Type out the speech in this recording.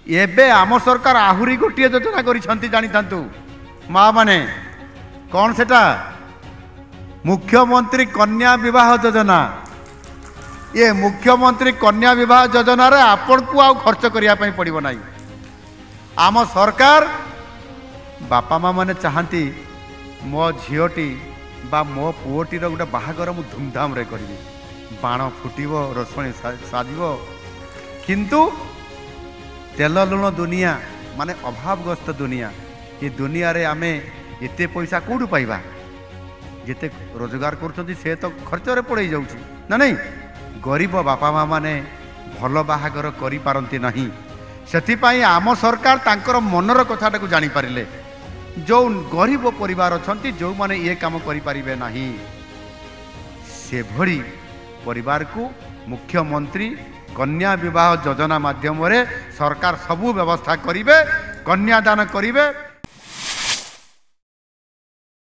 एबे आम सरकार आहुरी गोटे योजना करिसंती जानिथांतु माँ माने कौन सेटा मुख्यमंत्री कन्या विवाह योजना। ये मुख्यमंत्री कन्या विवाह योजना रे आपण को आउ खर्च करिया पई पड़िबो नाही। आम सरकार बापा माँ माने चाहती मो झीटी बा मो पुओटीर गोटे बाहागर मु धूमधाम रे करी बाण फुटिबो रसणी साजिबो किंतु तेल लुण दुनिया माने अभावग्रस्त दुनिया ये दुनिया रे आमे एते पैसा कोडू पाइबा जेते रोजगार करछंती से तो खर्च रे पड़े जाउची ना नहीं। गरीब बापा माँ माने भल बाहागर करि पारंती नहीं। सेथिपाई आम सरकार तांकर मनर कथाटा को जानी पारिले जो गरीब परिवार अछंती जो माने ये काम करि पारिबे नाही से भरी परिवार को मुख्यमंत्री कन्या विवाह योजना माध्यम रे सरकार सबु व्यवस्था करिवे कन्यादान करिवे।